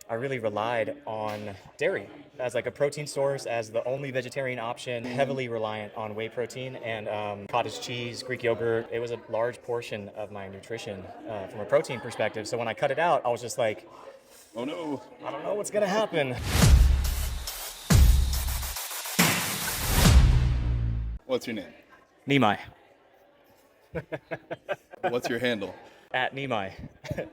I really relied on dairy as like a protein source, as the only vegetarian option, heavily reliant on whey protein and cottage cheese, Greek yogurt. It was a large portion of my nutrition from a protein perspective. So when I cut it out, I was just like, Oh no. I don't know what's gonna happen. What's your name? Nimai. What's your handle? At Nimai.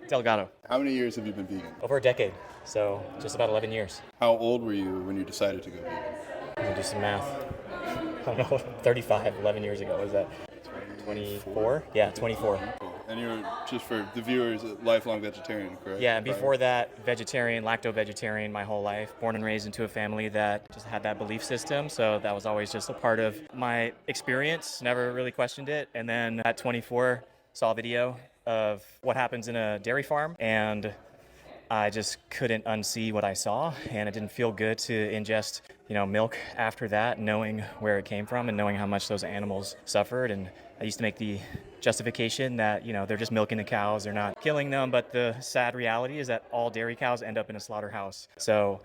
Delgado. How many years have you been vegan? Over a decade, so just about 11 years. How old were you when you decided to go vegan? I'm gonna do some math. I don't know, 35, 11 years ago. Was that 24? Yeah, 24. Cool. And you're, just for the viewers, a lifelong vegetarian, correct? Yeah, and before that, vegetarian, lacto-vegetarian my whole life. Born and raised into a family that just had that belief system, so that was always just a part of my experience. Never really questioned it. And then at 24, saw a video of what happens in a dairy farm, and I just couldn't unsee what I saw, and it didn't feel good to ingest, milk after that, knowing where it came from and knowing how much those animals suffered. And I used to make the justification that, they're just milking the cows, they're not killing them, but the sad reality is that all dairy cows end up in a slaughterhouse. So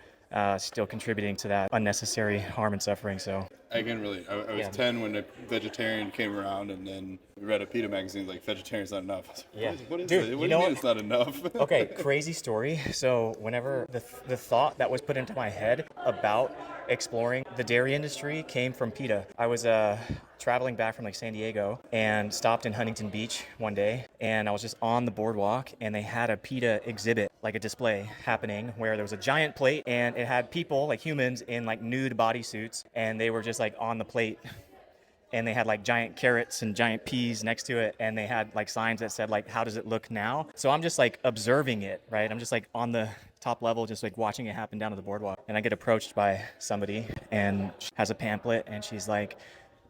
still contributing to that unnecessary harm and suffering. So I can relate. I was 10 when the vegetarian came around, and then we read a PETA magazine like vegetarian's not enough. I was like, yeah, what is dude, it? What do you mean it's not enough? Okay, crazy story. So whenever the thought that was put into my head about exploring the dairy industry came from PETA. I was traveling back from San Diego and stopped in Huntington Beach one day, and I was just on the boardwalk, and they had a PETA exhibit, like a display happening, where there was a giant plate and it had people, like humans, in nude bodysuits, and they were just on the plate. And they had giant carrots and giant peas next to it, and they had signs that said how does it look now? So I'm just observing it, right? I'm just on the top level, just watching it happen down to the boardwalk. And I get approached by somebody, and she has a pamphlet, and she's like,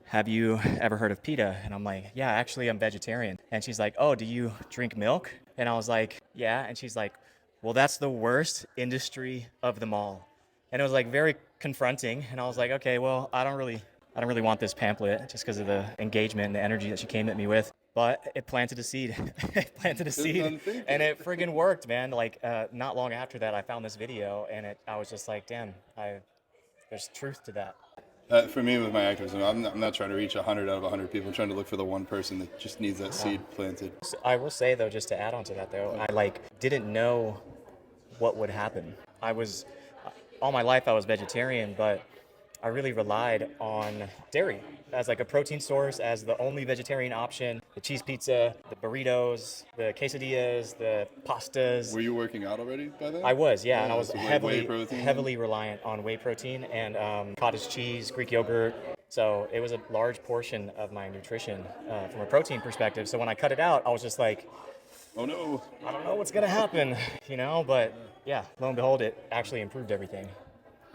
have you ever heard of PETA? And I'm like, yeah, actually I'm vegetarian. And she's like, oh, do you drink milk? And I was like, yeah. And she's like, well, that's the worst industry of them all. And it was very confronting. And I was like, okay, well, I don't really want this pamphlet, just because of the engagement and the energy that she came at me with. But it planted a seed. It planted a seed, and it friggin' worked, man. Not long after that, I found this video, and I was just like, damn, there's truth to that. For me, with my activism, I'm not trying to reach 100 out of 100 people. I'm trying to look for the one person that just needs that seed planted. So I will say, though, just to add on to that, though, I didn't know what would happen. All my life I was vegetarian, but I really relied on dairy as a protein source, as the only vegetarian option. The cheese pizza, the burritos, the quesadillas, the pastas. Were you working out already by then? I was, yeah, and I was so heavily reliant on whey protein and cottage cheese, Greek yogurt. So it was a large portion of my nutrition from a protein perspective. So when I cut it out, I was just like, oh no, I don't know what's gonna happen, But yeah, lo and behold, it actually improved everything.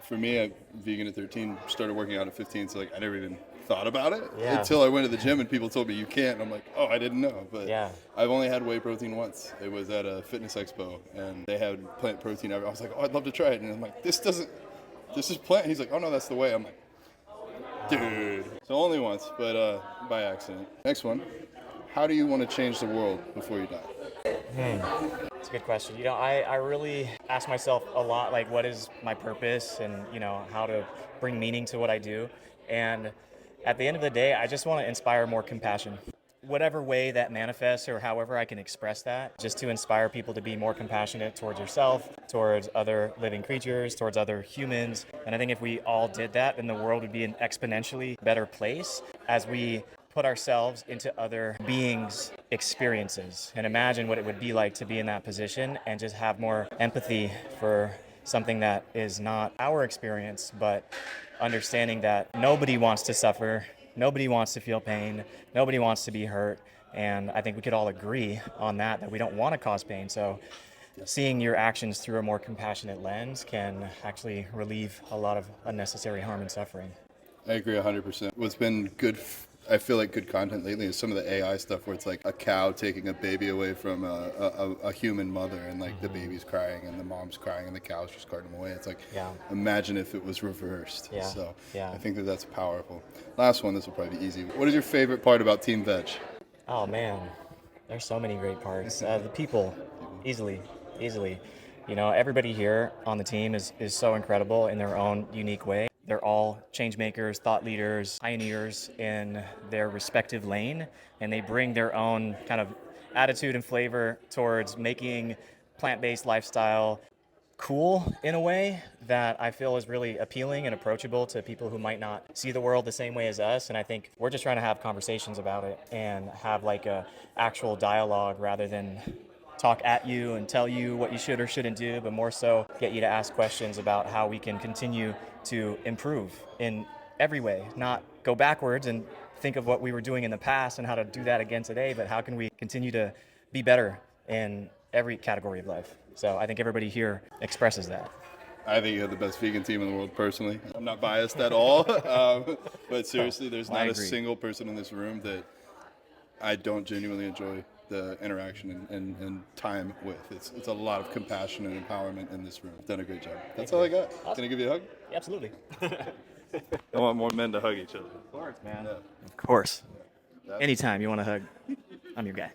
For me, I'm vegan at 13, started working out at 15, so I never even thought about it until I went to the gym and people told me you can't. And I'm like, oh, I didn't know. But yeah. I've only had whey protein once. It was at a fitness expo, and they had plant protein. I was like, oh, I'd love to try it. And I'm like, this is plant. He's like, oh no, that's the whey. I'm like, dude. So only once, but by accident. Next one, how do you want to change the world before you die? It's a good question. I really ask myself a lot, what is my purpose, and, how to bring meaning to what I do. And at the end of the day, I just want to inspire more compassion. Whatever way that manifests, or however I can express that, just to inspire people to be more compassionate towards yourself, towards other living creatures, towards other humans. And I think if we all did that, then the world would be an exponentially better place as we put ourselves into other beings' experiences and imagine what it would be like to be in that position, and just have more empathy for something that is not our experience, but understanding that nobody wants to suffer, nobody wants to feel pain, nobody wants to be hurt. And I think we could all agree on that we don't want to cause pain. So seeing your actions through a more compassionate lens can actually relieve a lot of unnecessary harm and suffering. I agree 100%. What's been good, I feel like good content lately is some of the AI stuff where it's like a cow taking a baby away from a human mother, and the baby's crying and the mom's crying and the cow's just carting them away. It's imagine if it was reversed. Yeah. So yeah. I think that's powerful. Last one, this will probably be easy. What is your favorite part about Team Vedge? Oh man, there's so many great parts. The people, easily. You know, everybody here on the team is so incredible in their own unique way. They're all change makers, thought leaders, pioneers in their respective lane, and they bring their own kind of attitude and flavor towards making plant-based lifestyle cool in a way that I feel is really appealing and approachable to people who might not see the world the same way as us. And I think we're just trying to have conversations about it and have like a actual dialogue rather than talk at you and tell you what you should or shouldn't do, but more so get you to ask questions about how we can continue to improve in every way, not go backwards and think of what we were doing in the past and how to do that again today, but how can we continue to be better in every category of life. So I think everybody here expresses that. I think you have the best vegan team in the world, personally. I'm not biased at all, but seriously, there's not a single person in this room that I don't genuinely enjoy the interaction and time with. It's a lot of compassion and empowerment in this room. Done a great job. That's all I got. Awesome. Can I give you a hug? Yeah, absolutely. I want more men to hug each other. Of course, man. Yeah. Of course. Yeah. Anytime you want to hug, I'm your guy.